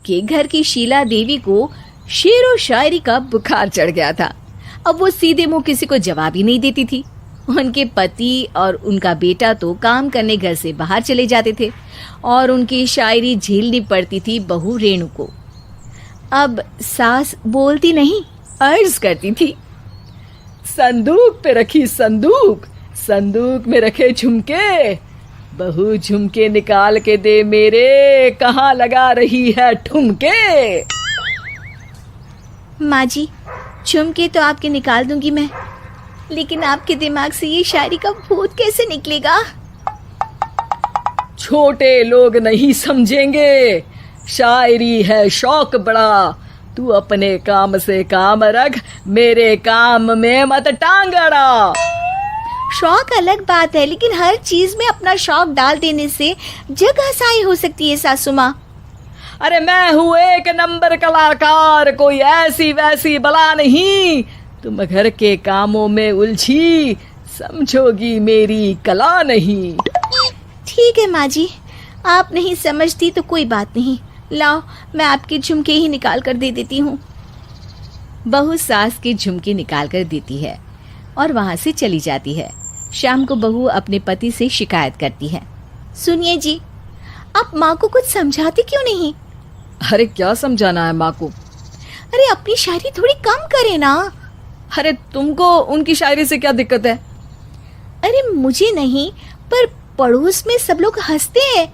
के घर की शीला देवी को शेरो शायरी का बुखार चढ़ गया था। अब वो सीधे मुंह किसी को जवाब ही नहीं देती थी। उनके पति और उनका बेटा तो काम करने घर से बाहर चले जाते थे और उनकी शायरी झेलनी पड़ती थी बहू रेणु को। अब सास बोलती नहीं, अर्ज करती थी, संदूक पे रखी संदूक, संदूक में रखे झुमके, बहू झुमके निकाल के दे मेरे, कहाँ लगा रही है ठुमके। माँ जी, झुमके तो आपके निकाल दूंगी मैं, लेकिन आपके दिमाग से ये शायरी का भूत कैसे निकलेगा? छोटे लोग नहीं समझेंगे, शायरी है शौक बड़ा, तू अपने काम से काम रख, मेरे काम में मत टांग अड़ा। शौक अलग बात है, लेकिन हर चीज में अपना शौक डाल देने से जग हंसाई हो सकती है सासू माँ। अरे मैं हूँ एक नंबर कलाकार, कोई ऐसी वैसी बला नहीं, तुम घर के कामों में उलझी, समझोगी मेरी कला नहीं। ठीक है माँ जी, आप नहीं समझती तो कोई बात नहीं, लाओ मैं आपके झुमके ही निकाल कर दे देती हूँ। बहू सास के झुमके निकाल कर देती है और वहां से चली जाती है। शाम को बहू अपने पति से शिकायत करती है, सुनिए जी, आप माँ को कुछ समझाते क्यों नहीं? अरे क्या समझाना है माँ को? अरे अपनी शायरी थोड़ी कम करे ना। अरे तुमको उनकी शायरी से क्या दिक्कत है? अरे मुझे नहीं, पर पड़ोस में सब लोग हंसते हैं,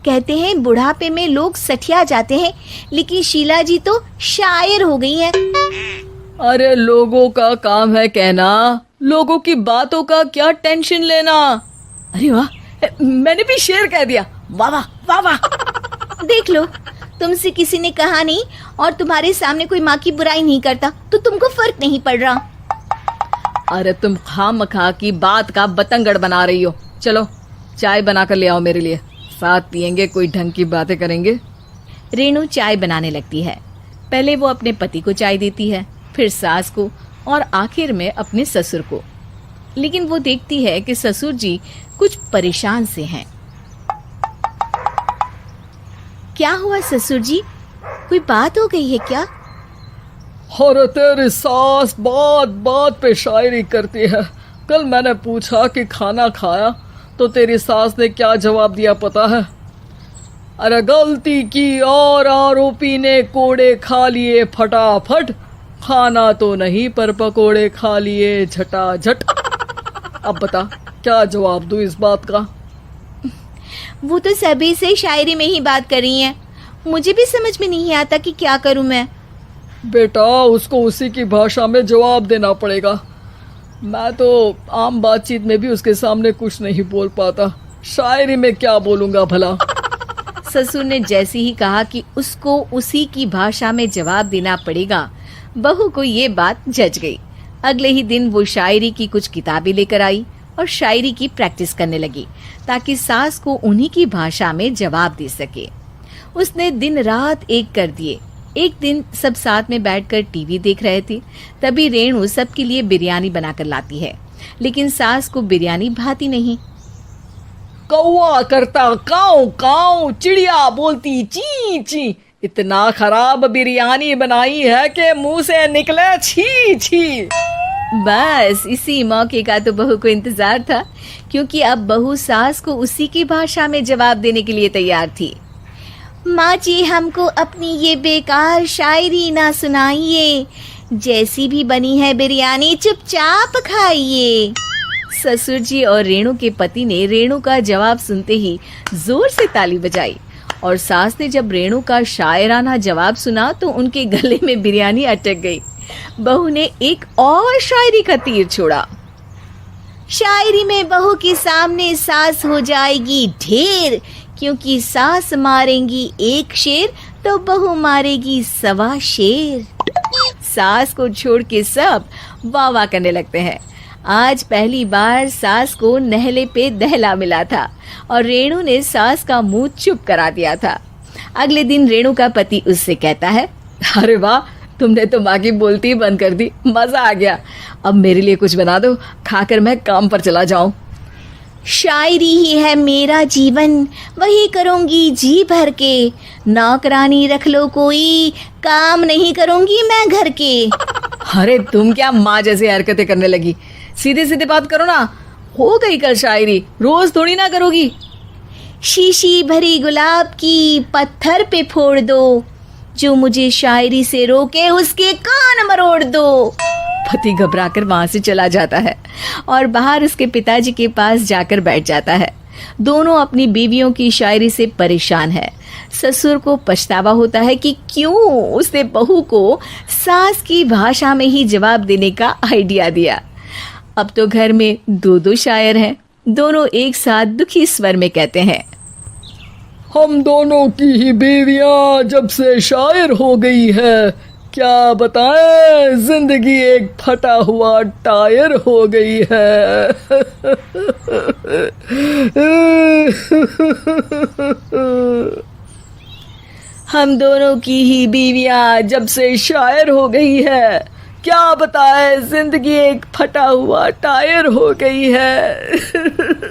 कहते हैं बुढ़ापे में लोग सठिया जाते हैं, लेकिन शीला जी तो शायर हो गई हैं। अरे लोगों का काम है कहना, लोगों की बातों का क्या टेंशन लेना। अरे वाह, मैंने भी शेर कह दिया, वाह वाह वाह वाह। देख लो, तुमसे किसी ने कहा नहीं और तुम्हारे सामने कोई माँ की बुराई नहीं करता तो तुमको फर्क नहीं पड़ रहा। अरे तुम खामखा की बात का बतंगड़ बना रही हो। चलो चाय बना कर ले आओ मेरे लिए, साथ पियेंगे, कोई ढंग की बातें करेंगे। रेणु चाय बनाने लगती है। पहले वो अपने पति को चाय देती है, फिर सास को और आखिर में अपने ससुर को। लेकिन वो देखती है कि ससुर जी कुछ परेशान से हैं। क्या हुआ ससुर जी, कोई बात हो गई है क्या? अरे तेरी सास बात बात पे शायरी करती है। कल मैंने पूछा कि खाना खाया तो तेरी सास ने क्या जवाब दिया पता है? अरे गलती की और आरोपी ने कोड़े खा लिए फटाफट, खाना तो नहीं पर पकोड़े खा लिए झटाझट। अब बता क्या जवाब दूं इस बात का? वो तो सभी से शायरी में ही बात कर रही हैं, मुझे भी समझ में नहीं आता कि क्या करूं मैं। बेटा उसको उसी की भाषा में जवाब देना पड़ेगा। मैं तो आम बातचीत में भी उसके सामने कुछ नहीं बोल पाता, शायरी में क्या बोलूंगा भला। ससुर ने जैसे ही कहा कि उसको उसी की भाषा में जवाब देना पड़ेगा, बहू को ये बात जच गई। अगले ही दिन वो शायरी की कुछ किताबें लेकर आई और शायरी की प्रैक्टिस करने लगी ताकि सास को उन्हीं की भाषा में जवाब दे सके। उसने दिन रात एक कर दिए। एक दिन सब साथ में बैठकर टीवी देख रहे थे, तभी रेणु सबके लिए बिरयानी बनाकर लाती है, लेकिन सास को बिरयानी भाती नहीं। कौवा करता काऊ काऊ, चिड़िया बोलती ची ची, इतना खराब बिरयानी बनाई है कि मुंह से निकले छी छी। बस इसी मौके का तो बहू को इंतजार था, क्योंकि अब बहू सास को उसी की भाषा में जवाब देने के लिए तैयार थी। माँ जी, हमको अपनी ये बेकार शायरी ना सुनाइए, जैसी भी बनी है बिरयानी चुपचाप खाइए। ससुर जी और रेणु के पति ने रेणु का जवाब सुनते ही जोर से ताली बजाई और सास ने जब रेणु का शायराना जवाब सुना तो उनके गले में बिरयानी अटक गई। बहू ने एक और शायरी का तीर छोड़ा। शायरी में बहू के सामने सास हो जाएगी ढेर, क्योंकि सास मारेंगी एक शेर तो बहू मारेगी 1.25 शेर। सास को छोड़ के सब वाह वाह करने लगते हैं। आज पहली बार सास को नहले पे दहला मिला था और रेणु ने सास का मुंह चुप करा दिया था। अगले दिन रेणु का पति उससे कहता है, अरे वाह, तुमने तो माँ की बोलती बंद कर दी, मजा आ गया। अब मेरे लिए कुछ बना दो, खाकर मैं काम पर चला जाऊं। शायरी ही है मेरा जीवन, वही करूँगी जी भर के। नौकरानी रख लो कोई, काम नहीं करूँगी मैं घर के। अरे तुम क्या माँ जैसी हरकतें करने लगी, सीधे सीधे बात करो ना। हो गई कल शायरी, रोज थोड़ी ना करोगी। शीशी भरी गुलाब की पत्थर पे फोड़ दो, जो मुझे शायरी से रोके उसके कान मरोड़ दो। पति घबराकर वहां से चला जाता है और बाहर उसके पिताजी के पास जाकर बैठ जाता है। दोनों अपनी बीवियों की शायरी से परेशान है। ससुर को पछतावा होता है कि क्यों उसने बहू को सास की भाषा में ही जवाब देने का आइडिया दिया। अब तो घर में दो शायर हैं। दोनों एक साथ दुखी स्वर में कहते हैं, हम दोनों की ही बीवियां जब से शायर हो गई है, क्या बताएं, जिंदगी एक फटा हुआ टायर हो गई है। हम दोनों की ही बीवियां जब से शायर हो गई है, क्या बताए जिंदगी एक फटा हुआ टायर हो गई है।